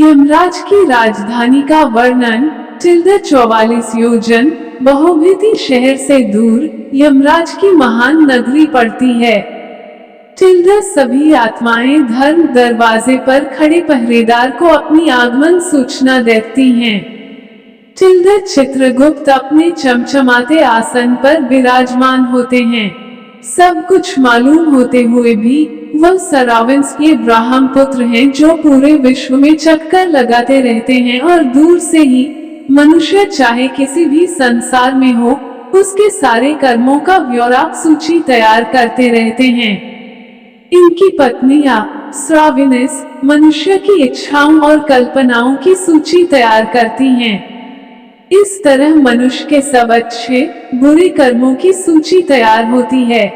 यमराज की राजधानी का वर्णन 44 योजन बहुभीति शहर से दूर यमराज की महान नगरी पड़ती है। सभी आत्माएं धर्म दरवाजे पर खड़े पहरेदार को अपनी आगमन सूचना देती हैं। चित्रगुप्त अपने चमचमाते आसन पर विराजमान होते हैं। सब कुछ मालूम होते हुए भी वह सरावंश के ब्राह्मण पुत्र हैं जो पूरे विश्व में चक्कर लगाते रहते हैं और दूर से ही मनुष्य चाहे किसी भी संसार में हो उसके सारे कर्मों का ब्यौरा सूची तैयार करते रहते हैं। इनकी पत्नियां श्राविनिस मनुष्य की इच्छाओं और कल्पनाओं की सूची तैयार करती हैं। इस तरह मनुष्य के सब अच्छे बुरे कर्मों की सूची तैयार होती है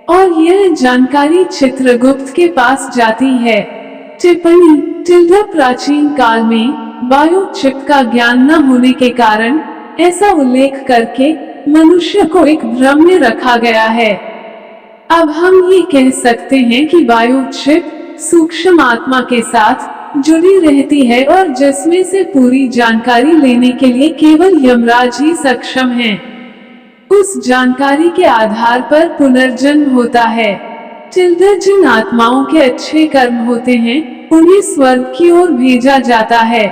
और यह जानकारी चित्रगुप्त के पास जाती है। टिप्पणी प्राचीन काल में बायोचिप का ज्ञान न होने के कारण ऐसा उल्लेख करके मनुष्य को एक भ्रम में रखा गया है। अब हम ये कह सकते हैं कि बायोचिप सूक्ष्म आत्मा के साथ जुड़ी रहती है और जिसमें से पूरी जानकारी लेने के लिए केवल यमराज ही सक्षम हैं। उस जानकारी के आधार पर पुनर्जन्म होता है। जिन आत्माओं के अच्छे कर्म होते हैं उन्हें स्वर्ग की ओर भेजा जाता है।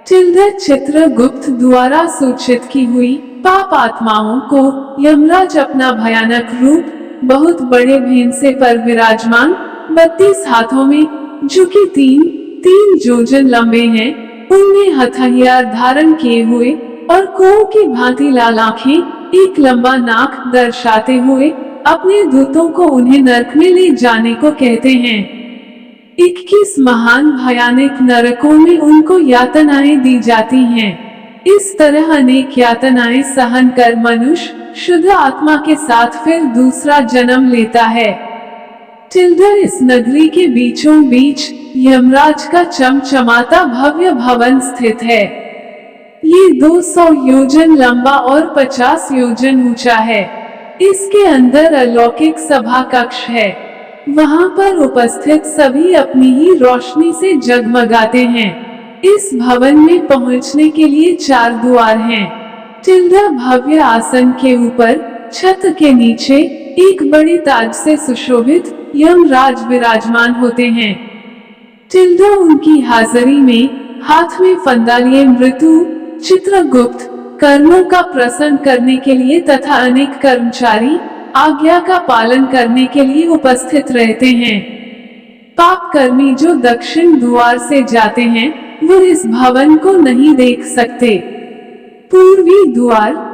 चित्रगुप्त द्वारा सूचित की हुई पाप आत्माओं को यमराज अपना भयानक रूप बहुत बड़े भेंसे पर विराजमान 32 हाथों में जो कि तीन योजन लंबे हैं उनमें हथियार धारण किए हुए और कोह की भांति लाल आंखें एक लंबा नाक दर्शाते हुए अपने दूतों को उन्हें नरक में ले जाने को कहते हैं। 21 महान भयानक नरकों में उनको यातनाएं दी जाती हैं। इस तरह अनेक यातनाएं सहन कर मनुष्य शुद्ध आत्मा के साथ फिर दूसरा जन्म लेता है। इस नगरी के बीचों बीच यमराज का चमचमाता भव्य भवन स्थित है। ये 200 योजन लंबा और 50 योजन ऊंचा है। इसके अंदर अलौकिक सभा कक्ष है। वहां पर उपस्थित सभी अपनी ही रोशनी से जगमगाते हैं। इस भवन में पहुंचने के लिए 4 द्वार हैं। भव्य आसन के ऊपर छत के नीचे एक बड़ी ताज से सुशोभित यमराज विराजमान होते हैं। उनकी हाजिरी में हाथ में फंदा लिए मृत्यु चित्रगुप्त कर्मों का प्रसन्न करने के लिए तथा अनेक कर्मचारी आज्ञा का पालन करने के लिए उपस्थित रहते हैं। पाप कर्मी जो दक्षिण द्वार से जाते हैं वो इस भवन को नहीं देख सकते। पूर्वी द्वार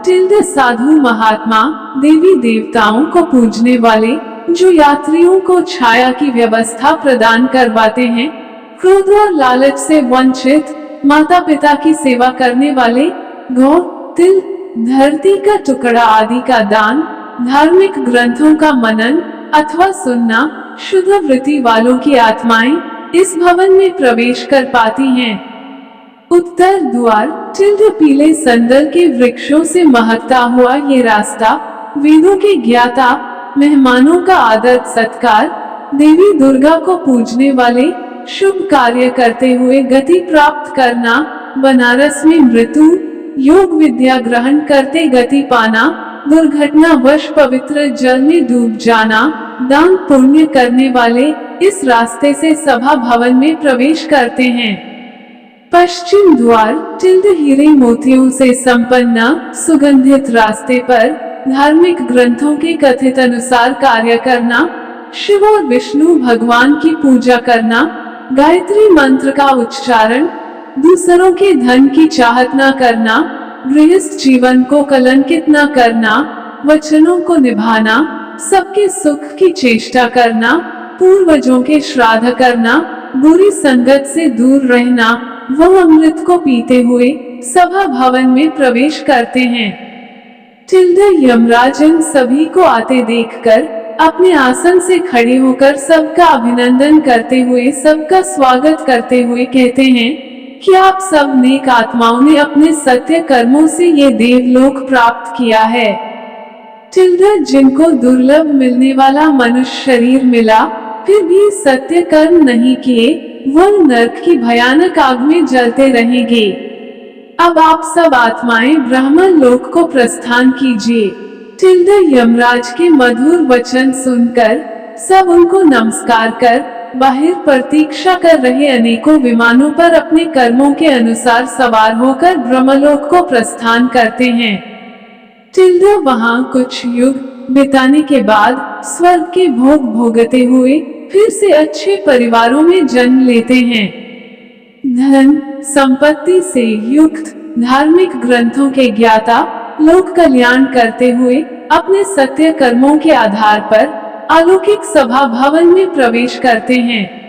साधु महात्मा देवी देवताओं को पूजने वाले जो यात्रियों को छाया की व्यवस्था प्रदान करवाते हैं, क्रोध और लालच से वंचित माता पिता की सेवा करने वाले, गौ तिल धरती का टुकड़ा आदि का दान, धार्मिक ग्रंथों का मनन अथवा सुनना, शुद्ध वृत्ति वालों की आत्माएं इस भवन में प्रवेश कर पाती हैं। उत्तर द्वार पीले संदल के वृक्षों से महकता हुआ ये रास्ता वेदों के ज्ञाता मेहमानों का आदर सत्कार, देवी दुर्गा को पूजने वाले, शुभ कार्य करते हुए गति प्राप्त करना, बनारस में मृत्यु योग विद्या ग्रहण करते गति पाना, दुर्घटना वश पवित्र जल में डूब जाना, दान पुण्य करने वाले इस रास्ते से सभा भवन में प्रवेश करते हैं। पश्चिम द्वार हीरे मोतियों से संपन्न सुगंधित रास्ते पर धार्मिक ग्रंथों के कथित अनुसार कार्य करना, शिव और विष्णु भगवान की पूजा करना, गायत्री मंत्र का उच्चारण, दूसरों के धन की चाहत न करना, गृहस्थ जीवन को कलंकित न करना, वचनों को निभाना, सबके सुख की चेष्टा करना, पूर्वजों के श्राद्ध करना, बुरी संगत से दूर रहना, वह अमृत को पीते हुए सभा भवन में प्रवेश करते हैं। यमराज इन सभी को आते देखकर अपने आसन से खड़े होकर सबका अभिनंदन करते हुए सबका स्वागत करते हुए कहते हैं कि आप सब नेक आत्माओं ने अपने सत्य कर्मों से ये देवलोक प्राप्त किया है। जिनको दुर्लभ मिलने वाला मनुष्य शरीर मिला फिर भी सत्य कर्म नहीं किए वह नरक की भयानक आग में जलते रहेंगे। अब आप सब आत्माएं ब्रह्मन लोक को प्रस्थान कीजिए। यमराज के मधुर वचन सुनकर सब उनको नमस्कार कर बाहर प्रतीक्षा कर रहे अनेकों विमानों पर अपने कर्मों के अनुसार सवार होकर ब्रह्मलोक को प्रस्थान करते हैं। वहां कुछ युग बिताने के बाद स्वर्ग के भोग भोगते हुए फिर से अच्छे परिवारों में जन्म लेते हैं। धन संपत्ति से युक्त धार्मिक ग्रंथों के ज्ञाता लोक कल्याण करते हुए अपने सत्य कर्मों के आधार पर अलौकिक सभा भवन में प्रवेश करते हैं।